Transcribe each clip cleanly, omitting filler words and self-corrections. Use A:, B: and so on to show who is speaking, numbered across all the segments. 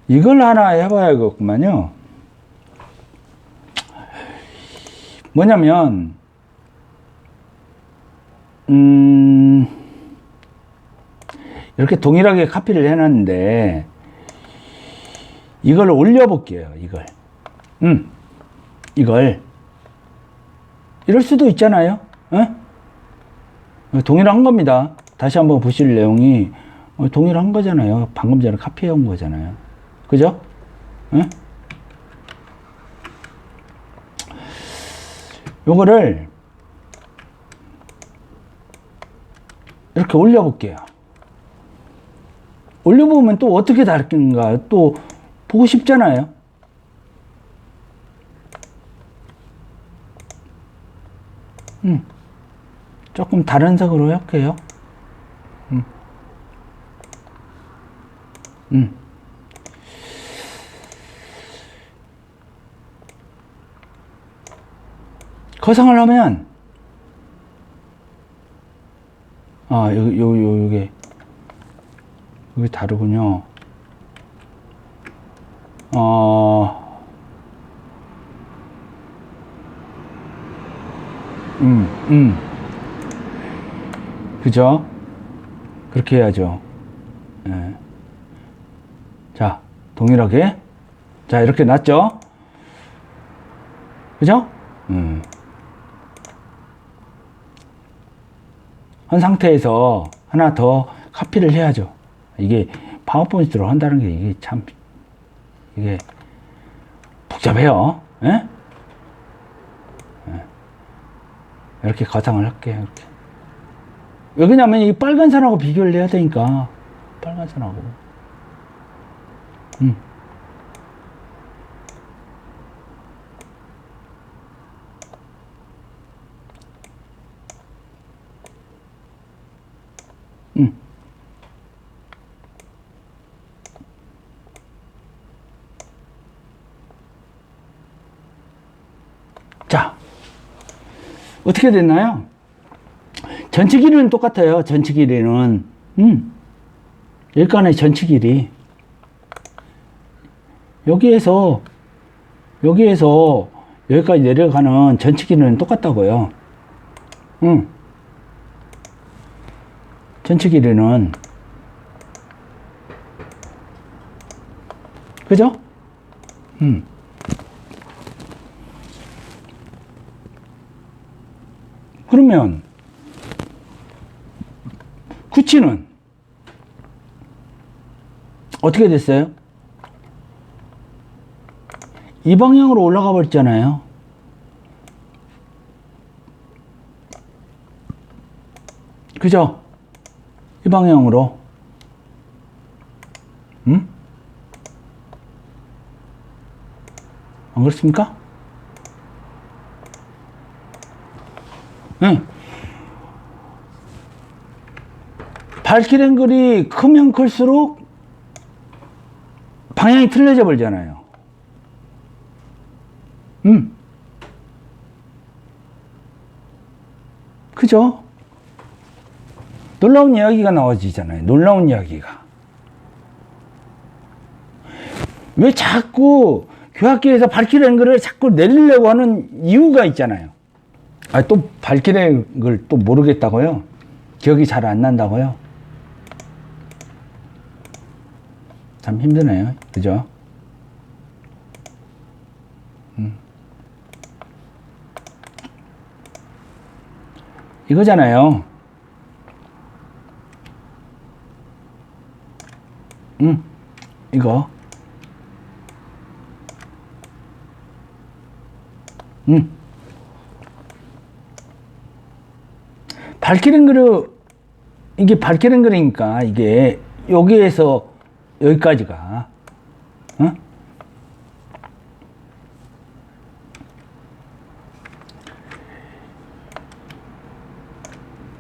A: 이걸 하나 해봐야겠구만요. 뭐냐면, 이렇게 동일하게 카피를 해놨는데, 이걸 올려볼게요, 이걸. 이걸. 이럴 수도 있잖아요. 동일한 겁니다. 다시 한번 보실 내용이 동일한 거잖아요. 방금 전에 카피해 온 거잖아요. 그죠? 요거를 이렇게 올려볼게요. 올려보면 또 어떻게 다른가 또 보고 싶잖아요. 조금 다른 색으로 할게요. 거상을 하면, 요게 다르군요. 그죠? 그렇게 해야죠. 예. 자, 동일하게. 자, 이렇게 놨죠? 그죠? 한 상태에서 하나 더 카피를 해야죠. 이게 파워포인트로 한다는 게 이게 참, 이게 복잡해요. 예? 예. 이렇게 가상을 할게요. 이렇게. 왜냐면 이 빨간 선하고 비교를 해야 되니까. 빨간 선하고. 자, 어떻게 됐나요? 전체 길이는 똑같아요. 전체 길이는. 여기까지 전체 길이. 여기에서 여기까지 내려가는 전체 길이는 똑같다고요. 전체 길이는. 그죠? 그러면 구치는 어떻게 됐어요? 이 방향으로 올라가 버렸잖아요. 그죠? 이 방향으로. 안 그렇습니까? 응. 발길 앵글이 크면 클수록 방향이 틀려져 버리잖아요. 그죠? 놀라운 이야기가 나와지잖아요. 놀라운 이야기가. 왜 자꾸 교학계에서 발길 앵글을 자꾸 내리려고 하는 이유가 있잖아요. 또 발길 앵글 또 모르겠다고요? 기억이 잘 안 난다고요? 참 힘드네요. 그죠? 이거잖아요. 이거. 발길 앵글을, 이게 발길 앵글이니까, 이게, 여기에서 여기까지가,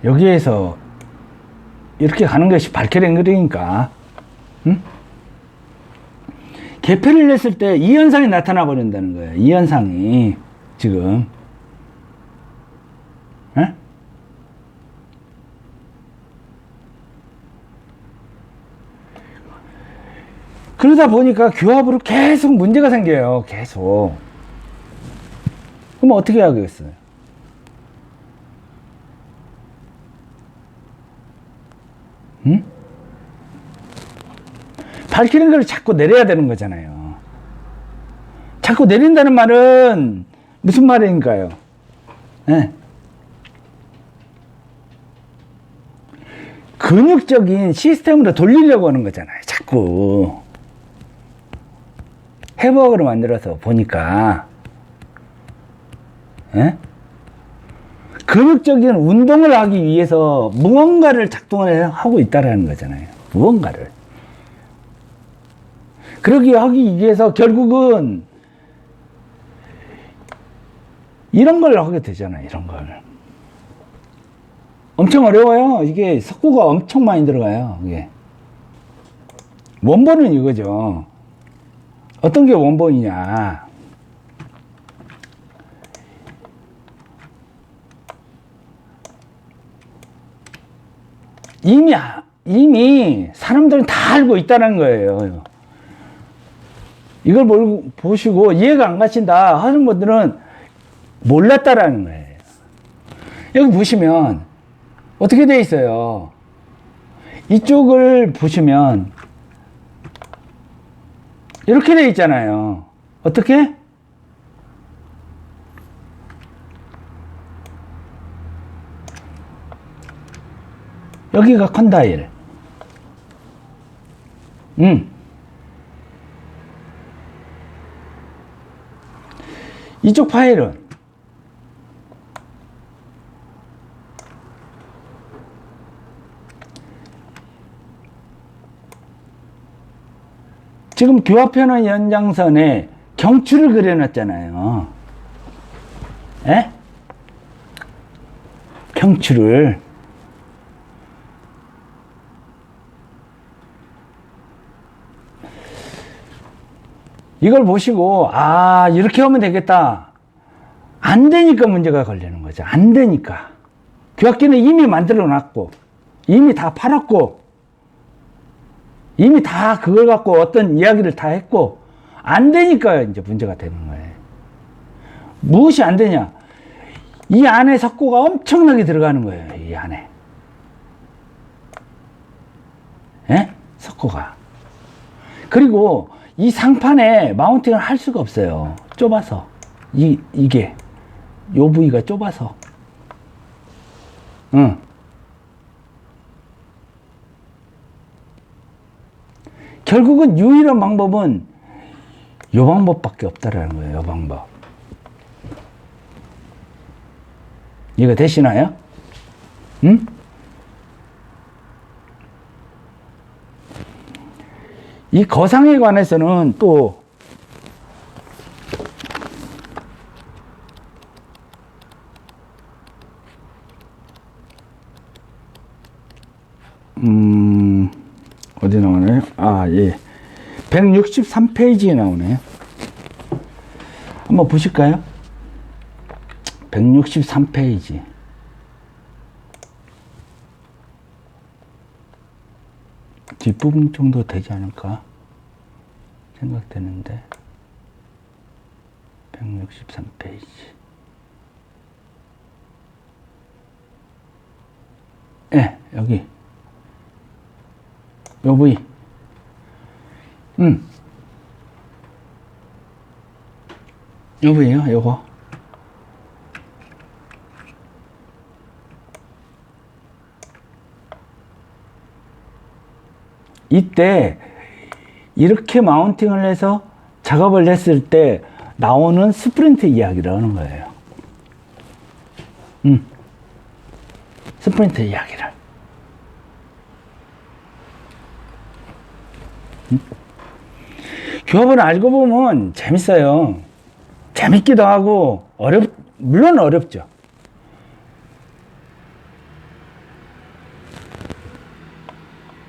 A: 여기에서 이렇게 가는 것이 발길 앵글이니까, 개폐를 냈을 때 이 현상이 나타나 버린다는 거예요. 이 현상이, 지금. 그러다 보니까 교합으로 계속 문제가 생겨요. 계속. 그럼 어떻게 하겠어요? 응? 밝히는 걸 자꾸 내려야 되는 거잖아요. 자꾸 내린다는 말은 무슨 말인가요? 네. 근육적인 시스템으로 돌리려고 하는 거잖아요. 자꾸. 회복으로 만들어서 보니까. 네? 근육적인 운동을 하기 위해서 무언가를 작동을 하고 있다는 거잖아요. 무언가를. 그러기 하기 위해서 결국은 이런 걸 하게 되잖아요. 이런 걸. 엄청 어려워요. 이게 석고가 엄청 많이 들어가요. 이게. 원본은 이거죠. 어떤 게 원본이냐. 이미 사람들은 다 알고 있다는 거예요. 이걸 보시고 이해가 안 가신다 하는 분들은 몰랐다라는 거예요. 여기 보시면 어떻게 돼 있어요? 이쪽을 보시면 이렇게 돼 있잖아요. 어떻게? 여기가 컨다일. 이쪽 파일은 지금 교합편의 연장선에 경추를 그려놨잖아요. 에? 경추를. 이걸 보시고 아 이렇게 하면 되겠다. 안 되니까 문제가 걸리는 거죠. 안 되니까. 교합기는 이미 만들어 놨고 이미 다 팔았고 이미 다 그걸 갖고 어떤 이야기를 다 했고 안 되니까 이제 문제가 되는 거예요. 무엇이 안 되냐? 이 안에 석고가 엄청나게 들어가는 거예요. 이 안에. 예? 석고가. 그리고 이 상판에 마운팅을 할 수가 없어요. 좁아서. 이게. 요 부위가 좁아서. 응. 결국은 유일한 방법은 요 방법밖에 없다라는 거예요. 요 방법. 이거 되시나요? 응? 이 거상에 관해서는 또 어디 나오나요? 아, 예. 163페이지에 나오네요. 한번 보실까요? 163페이지. 뒷부분 정도 되지 않을까 생각되는데 163페이지. 예, 여기 요 부위. 요 부위요, 요거. 이때 이렇게 마운팅을 해서 작업을 했을 때 나오는 스프린트 이야기를 하는 거예요. 스프린트 이야기를. 교합을 알고 보면 재밌어요. 재밌기도 하고 물론 어렵죠.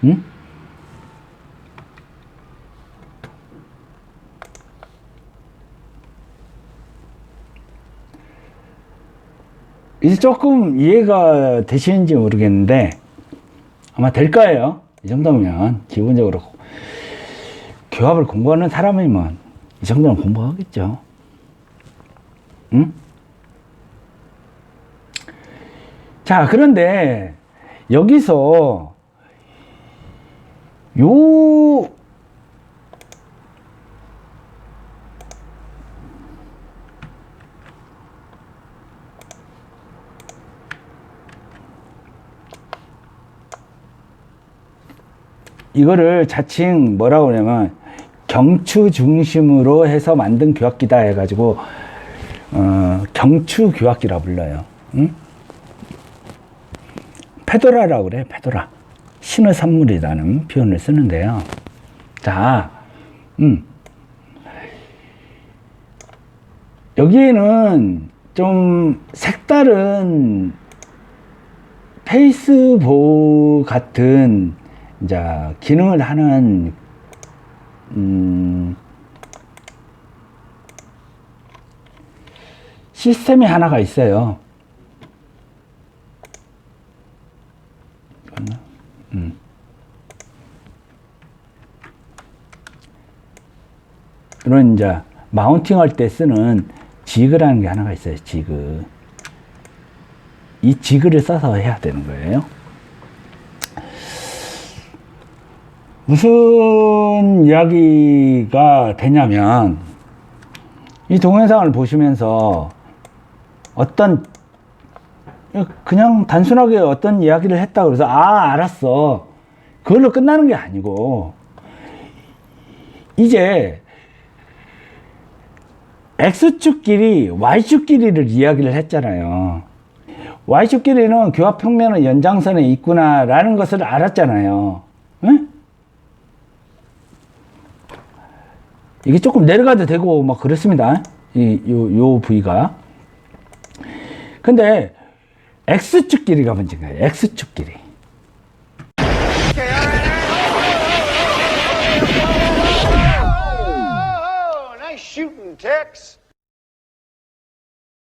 A: 응? 이제 조금 이해가 되시는지 모르겠는데 아마 될 거예요. 이 정도면 기본적으로 교합을 공부하는 사람이면 이 정도는 공부하겠죠. 응? 자, 그런데 여기서 요 이거를 자칭 뭐라고 그러냐면 경추 중심으로 해서 만든 교합기다 해가지고 경추 교합기라 불러요. 응? 페도라라고 그래. 페도라. 신의 산물이라는 표현을 쓰는데요. 자, 여기에는 좀 색다른 페이스보 같은 이제 기능을 하는 시스템이 하나가 있어요. 이런 이제 마운팅 할 때 쓰는 지그라는 게 하나가 있어요. 지그. 이 지그를 써서 해야 되는 거예요. 무슨 이야기가 되냐면 이 동영상을 보시면서 어떤 그냥 단순하게 어떤 이야기를 했다 그래서 알았어 그걸로 끝나는 게 아니고 이제 X축 길이 Y축 길이를 이야기를 했잖아요. Y축 길이는 교합 평면의 연장선에 있구나 라는 것을 알았잖아요. 응? 이게 조금 내려가도 되고 막 그렇습니다. 요 부위가. 근데 X축 길이가 문제인 거예요. X축 길이.